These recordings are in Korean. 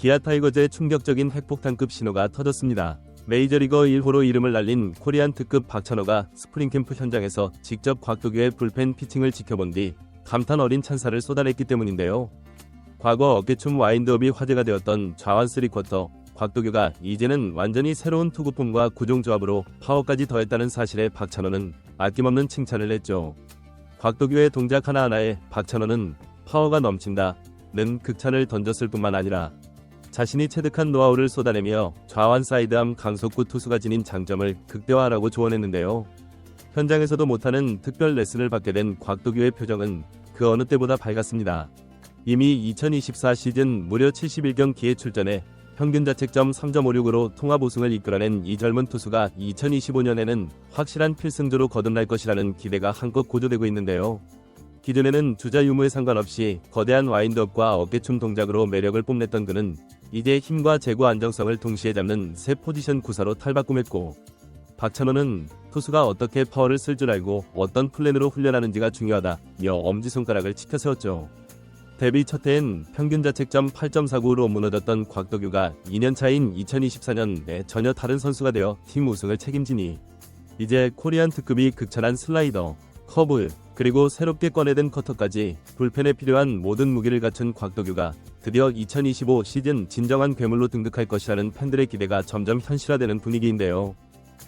기아 타이거즈의 충격적인 핵폭탄급 신호가 터졌습니다. 메이저리거 1호로 이름을 날린 코리안 특급 박찬호가 스프링캠프 현장에서 직접 곽도규의 불펜 피칭을 지켜본 뒤 감탄 어린 찬사를 쏟아냈기 때문인데요. 과거 어깨춤 와인드업이 화제가 되었던 좌완 3쿼터, 곽도규가 이제는 완전히 새로운 투구폼과 구종조합으로 파워까지 더했다는 사실에 박찬호는 아낌없는 칭찬을 했죠. 곽도규의 동작 하나하나에 박찬호는 파워가 넘친다는 극찬을 던졌을 뿐만 아니라 자신이 체득한 노하우를 쏟아내며 좌완 사이드암 강속구 투수가 지닌 장점을 극대화하라고 조언했는데요. 현장에서도 못하는 특별 레슨을 받게 된 곽도규의 표정은 그 어느 때보다 밝았습니다. 이미 2024 시즌 무려 71경기에 출전해 평균 자책점 3.56으로 통합 우승을 이끌어낸 이 젊은 투수가 2025년에는 확실한 필승조로 거듭날 것이라는 기대가 한껏 고조되고 있는데요. 기존에는 주자 유무에 상관없이 거대한 와인드업과 어깨춤 동작으로 매력을 뽐냈던 그는 이제 힘과 제구 안정성을 동시에 잡는 새 포지션 구사로 탈바꿈했고, 박찬호는 투수가 어떻게 파워를 쓸 줄 알고 어떤 플랜으로 훈련하는지가 중요하다며 엄지손가락을 치켜세웠죠. 데뷔 첫 해엔 평균 자책점 8.49로 무너졌던 곽도규가 2년차인 2024년에 전혀 다른 선수가 되어 팀 우승을 책임지니 이제 코리안 특급이 극찬한 슬라이더, 커브, 그리고 새롭게 꺼내든 커터까지 불펜에 필요한 모든 무기를 갖춘 곽도규가 드디어 2025 시즌 진정한 괴물로 등극할 것이라는 팬들의 기대가 점점 현실화되는 분위기인데요.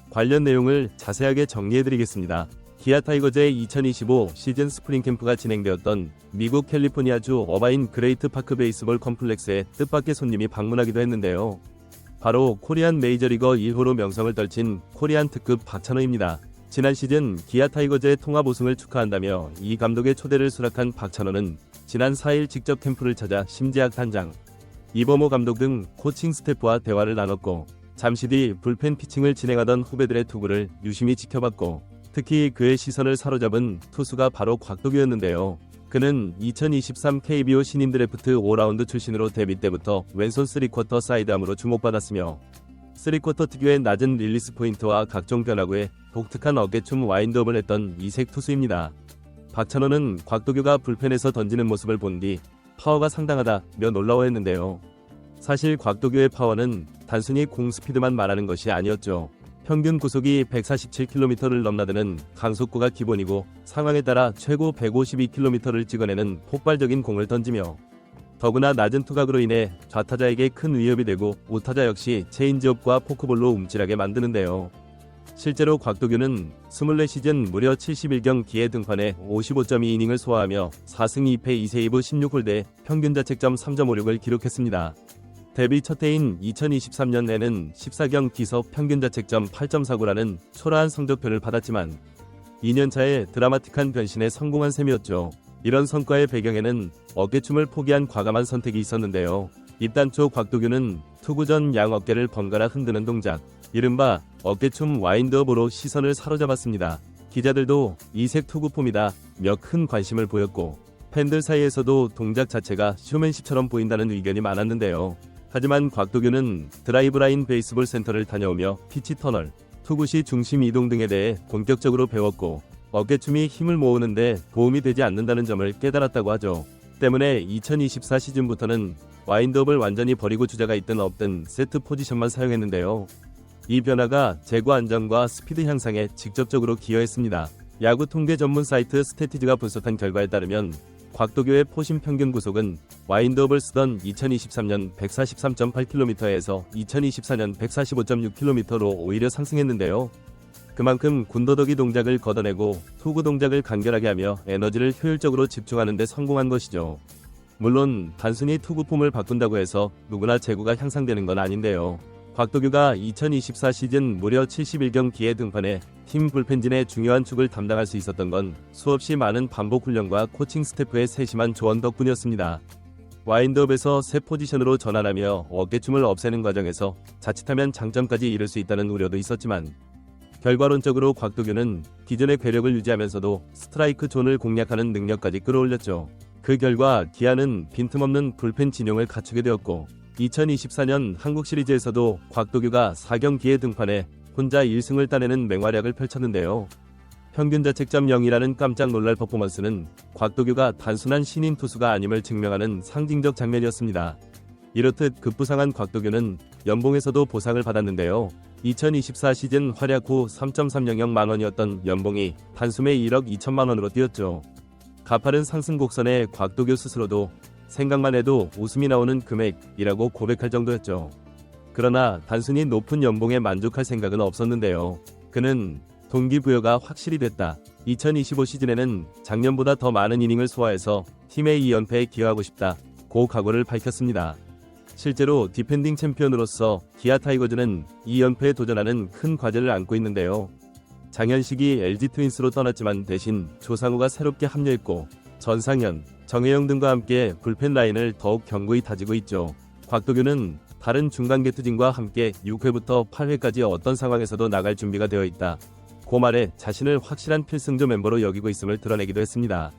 관련 내용을 자세하게 정리해드리겠습니다. 기아 타이거즈의 2025 시즌 스프링 캠프가 진행되었던 미국 캘리포니아주 어바인 그레이트 파크 베이스볼 컴플렉스에 뜻밖의 손님이 방문하기도 했는데요. 바로 코리안 메이저리거 1호로 명성을 떨친 코리안 특급 박찬호입니다. 지난 시즌 기아 타이거즈의 통합 우승을 축하한다며 이 감독의 초대를 수락한 박찬호는 지난 4일 직접 캠프를 찾아 심재학 단장, 이범호 감독 등 코칭 스태프와 대화를 나눴고, 잠시 뒤 불펜 피칭을 진행하던 후배들의 투구를 유심히 지켜봤고, 특히 그의 시선을 사로잡은 투수가 바로 곽도규였는데요. 그는 2023 KBO 신인 드래프트 5라운드 출신으로 데뷔 때부터 왼손 3쿼터 사이드암으로 주목받았으며 3쿼터 특유의 낮은 릴리스 포인트와 각종 변화구에 독특한 어깨춤 와인드업을 했던 이색 투수입니다. 박찬호는 곽도규가 불펜에서 던지는 모습을 본 뒤 파워가 상당하다며 놀라워했는데요. 사실 곽도규의 파워는 단순히 공 스피드만 말하는 것이 아니었죠. 평균 구속이 147km를 넘나드는 강속구가 기본이고 상황에 따라 최고 152km를 찍어내는 폭발적인 공을 던지며 더구나 낮은 투각으로 인해 좌타자에게 큰 위협이 되고 우타자 역시 체인지업과 포크볼로 움찔하게 만드는데요. 실제로 곽도규는 24시즌 무려 71경기에 등판해 55.2이닝을 소화하며 4승 2패 2세이브 16홀대에 평균 자책점 3.56을 기록했습니다. 데뷔 첫 해인 2023년에는 14경 기석 평균 자책점 8.49라는 초라한 성적표를 받았지만 2년차에 드라마틱한 변신에 성공한 셈이었죠. 이런 성과의 배경에는 어깨춤을 포기한 과감한 선택이 있었는데요. 입단 초 곽도규는 투구 전 양 어깨를 번갈아 흔드는 동작, 이른바 어깨춤 와인드업으로 시선을 사로잡았습니다. 기자들도 이색 투구폼이다 며 큰 관심을 보였고, 팬들 사이에서도 동작 자체가 쇼맨십처럼 보인다는 의견이 많았는데요. 하지만 곽도규는 드라이브라인 베이스볼 센터를 다녀오며 피치 터널, 투구 시 중심 이동 등에 대해 본격적으로 배웠고, 어깨춤이 힘을 모으는데 도움이 되지 않는다는 점을 깨달았다고 하죠. 때문에 2024 시즌부터는 와인드업을 완전히 버리고 주자가 있든 없든 세트 포지션만 사용했는데요. 이 변화가 제구 안정과 스피드 향상에 직접적으로 기여했습니다. 야구 통계 전문 사이트 스태티즈가 분석한 결과에 따르면 곽도규의 포심 평균 구속은 와인드업을 쓰던 2023년 143.8km에서 2024년 145.6km로 오히려 상승했는데요. 그만큼 군더더기 동작을 걷어내고 투구 동작을 간결하게 하며 에너지를 효율적으로 집중하는 데 성공한 것이죠. 물론 단순히 투구폼을 바꾼다고 해서 누구나 제구가 향상되는 건 아닌데요. 곽도규가 2024 시즌 무려 71경기에 등판해 팀 불펜진의 중요한 축을 담당할 수 있었던 건 수없이 많은 반복 훈련과 코칭 스태프의 세심한 조언 덕분이었습니다. 와인드업에서 새 포지션으로 전환하며 어깨춤을 없애는 과정에서 자칫하면 장점까지 잃을 수 있다는 우려도 있었지만, 결과론적으로 곽도규는 기존의 괴력을 유지하면서도 스트라이크 존을 공략하는 능력까지 끌어올렸죠. 그 결과 기아는 빈틈없는 불펜 진용을 갖추게 되었고, 2024년 한국 시리즈에서도 곽도규가 4경기에 등판해 혼자 1승을 따내는 맹활약을 펼쳤는데요. 평균 자책점 0이라는 깜짝 놀랄 퍼포먼스는 곽도규가 단순한 신인 투수가 아님을 증명하는 상징적 장면이었습니다. 이렇듯 급부상한 곽도규는 연봉에서도 보상을 받았는데요. 2024 시즌 활약 후 3.300만 원이었던 연봉이 단숨에 1억 2천만 원으로 뛰었죠. 가파른 상승 곡선에 곽도규 스스로도 생각만 해도 웃음이 나오는 금액이라고 고백할 정도였죠. 그러나 단순히 높은 연봉에 만족할 생각은 없었는데요. 그는 동기부여가 확실히 됐다. 2025 시즌에는 작년보다 더 많은 이닝을 소화해서 팀의 2연패에 기여하고 싶다. 고 각오를 밝혔습니다. 실제로 디펜딩 챔피언으로서 기아 타이거즈는 2연패에 도전하는 큰 과제를 안고 있는데요. 장현식이 LG 트윈스로 떠났지만 대신 조상우가 새롭게 합류했고 전상현, 정혜영 등과 함께 불펜 라인을 더욱 견고히 다지고 있죠. 곽도규는 다른 중간 계투진과 함께 6회부터 8회까지 어떤 상황에서도 나갈 준비가 되어 있다. 고 말에 자신을 확실한 필승조 멤버로 여기고 있음을 드러내기도 했습니다.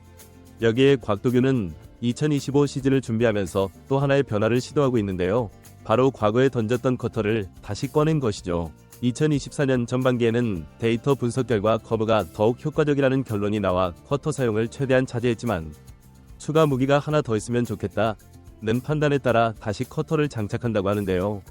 여기에 곽도규는 2025 시즌을 준비하면서 또 하나의 변화를 시도하고 있는데요. 바로 과거에 던졌던 커터를 다시 꺼낸 것이죠. 2024년 전반기에는 데이터 분석 결과 커브가 더욱 효과적이라는 결론이 나와 커터 사용을 최대한 자제했지만 추가 무기가 하나 더 있으면 좋겠다는 판단에 따라 다시 커터를 장착한다고 하는데요.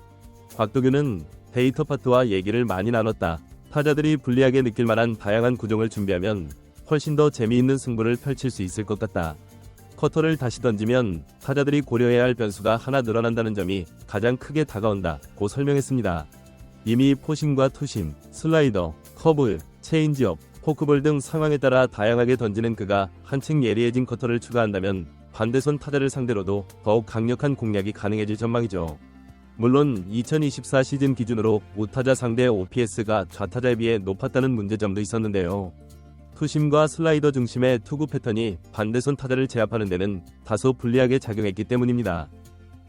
곽도규는 데이터 파트와 얘기를 많이 나눴다. 타자들이 불리하게 느낄 만한 다양한 구종을 준비하면 훨씬 더 재미있는 승부를 펼칠 수 있을 것 같다. 커터를 다시 던지면 타자들이 고려해야 할 변수가 하나 늘어난다는 점이 가장 크게 다가온다고 설명했습니다. 이미 포심과 투심, 슬라이더, 커브, 체인지업, 포크볼 등 상황에 따라 다양하게 던지는 그가 한층 예리해진 커터를 추가한다면 반대손 타자를 상대로도 더욱 강력한 공략이 가능해질 전망이죠. 물론 2024 시즌 기준으로 우타자 상대 OPS가 좌타자에 비해 높았다는 문제점도 있었는데요. 투심과 슬라이더 중심의 투구 패턴이 반대손 타자를 제압하는 데는 다소 불리하게 작용했기 때문입니다.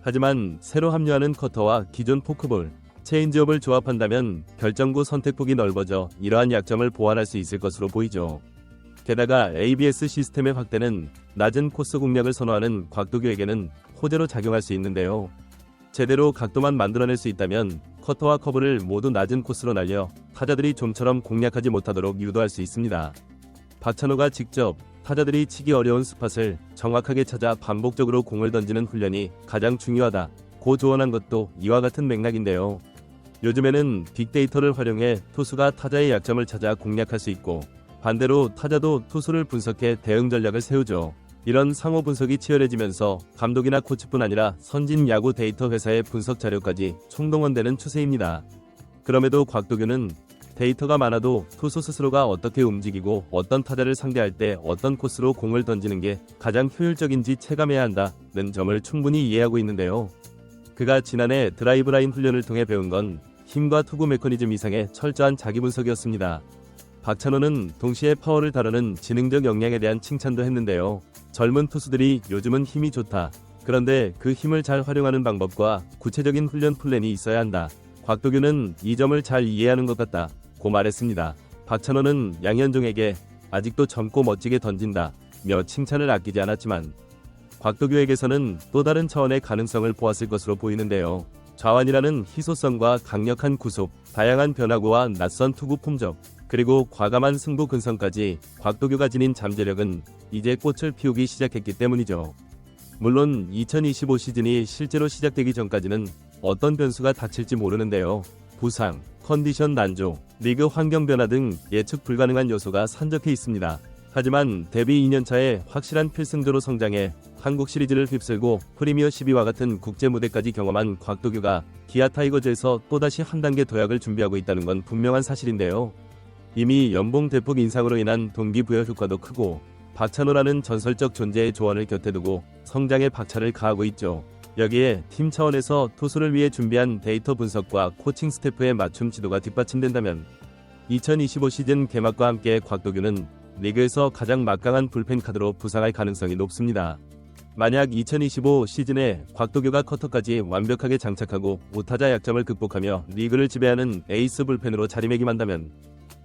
하지만 새로 합류하는 커터와 기존 포크볼, 체인지업을 조합한다면 결정구 선택폭이 넓어져 이러한 약점을 보완할 수 있을 것으로 보이죠. 게다가 ABS 시스템의 확대는 낮은 코스 공략을 선호하는 곽도규에게는 호재로 작용할 수 있는데요. 제대로 각도만 만들어낼 수 있다면 커터와 커브를 모두 낮은 코스로 날려 타자들이 좀처럼 공략하지 못하도록 유도할 수 있습니다. 박찬호가 직접 타자들이 치기 어려운 스팟을 정확하게 찾아 반복적으로 공을 던지는 훈련이 가장 중요하다고 조언한 것도 이와 같은 맥락인데요. 요즘에는 빅데이터를 활용해 투수가 타자의 약점을 찾아 공략할 수 있고 반대로 타자도 투수를 분석해 대응 전략을 세우죠. 이런 상호 분석이 치열해지면서 감독이나 코치뿐 아니라 선진 야구 데이터 회사의 분석 자료까지 총동원되는 추세입니다. 그럼에도 곽도규는 데이터가 많아도 투수 스스로가 어떻게 움직이고 어떤 타자를 상대할 때 어떤 코스로 공을 던지는 게 가장 효율적인지 체감해야 한다는 점을 충분히 이해하고 있는데요. 그가 지난해 드라이브 라인 훈련을 통해 배운 건 힘과 투구 메커니즘 이상의 철저한 자기 분석이었습니다. 박찬호는 동시에 파워를 다루는 지능적 역량에 대한 칭찬도 했는데요. 젊은 투수들이 요즘은 힘이 좋다. 그런데 그 힘을 잘 활용하는 방법과 구체적인 훈련 플랜이 있어야 한다. 곽도규는 이 점을 잘 이해하는 것 같다. 고 말했습니다. 박찬호는 양현종에게 아직도 젊고 멋지게 던진다 며 칭찬을 아끼지 않았지만 곽도규에게서는 또 다른 차원의 가능성을 보았을 것으로 보이는데요. 좌완이라는 희소성과 강력한 구속, 다양한 변화구와 낯선 투구 품적, 그리고 과감한 승부 근성까지 곽도규가 지닌 잠재력은 이제 꽃을 피우기 시작했기 때문이죠. 물론 2025 시즌이 실제로 시작되기 전까지는 어떤 변수가 닥칠지 모르는데요. 부상, 컨디션 난조, 리그 환경 변화 등 예측 불가능한 요소가 산적해 있습니다. 하지만 데뷔 2년차에 확실한 필승조로 성장해 한국 시리즈를 휩쓸고 프리미어 12와 같은 국제 무대까지 경험한 곽도규가 기아 타이거즈에서 또다시 한 단계 도약을 준비하고 있다는 건 분명한 사실인데요. 이미 연봉 대폭 인상으로 인한 동기부여 효과도 크고 박찬호라는 전설적 존재의 조언을 곁에 두고 성장의 박차를 가하고 있죠. 여기에 팀 차원에서 투수를 위해 준비한 데이터 분석과 코칭 스태프의 맞춤 지도가 뒷받침된다면 2025 시즌 개막과 함께 곽도규는 리그에서 가장 막강한 불펜 카드로 부상할 가능성이 높습니다. 만약 2025 시즌에 곽도규가 커터까지 완벽하게 장착하고 우타자 약점을 극복하며 리그를 지배하는 에이스 불펜으로 자리매김한다면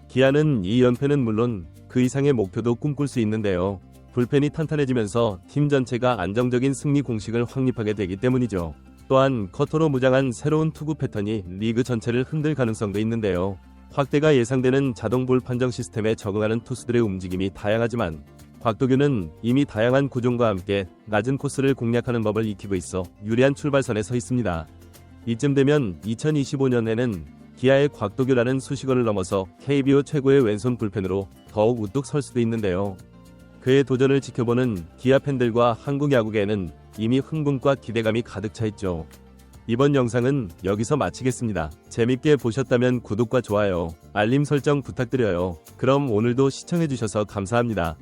기아는 이 연패는 물론 그 이상의 목표도 꿈꿀 수 있는데요. 불펜이 탄탄해지면서 팀 전체가 안정적인 승리 공식을 확립하게 되기 때문이죠. 또한 커터로 무장한 새로운 투구 패턴이 리그 전체를 흔들 가능성도 있는데요. 확대가 예상되는 자동 볼 판정 시스템에 적응하는 투수들의 움직임이 다양하지만 곽도규는 이미 다양한 구종과 함께 낮은 코스를 공략하는 법을 익히고 있어 유리한 출발선에 서 있습니다. 이쯤 되면 2025년에는 기아의 곽도규라는 수식어를 넘어서 KBO 최고의 왼손 불펜으로 더욱 우뚝 설 수도 있는데요. 그의 도전을 지켜보는 기아 팬들과 한국 야구계에는 이미 흥분과 기대감이 가득 차 있죠. 이번 영상은 여기서 마치겠습니다. 재밌게 보셨다면 구독과 좋아요, 알림 설정 부탁드려요. 그럼 오늘도 시청해주셔서 감사합니다.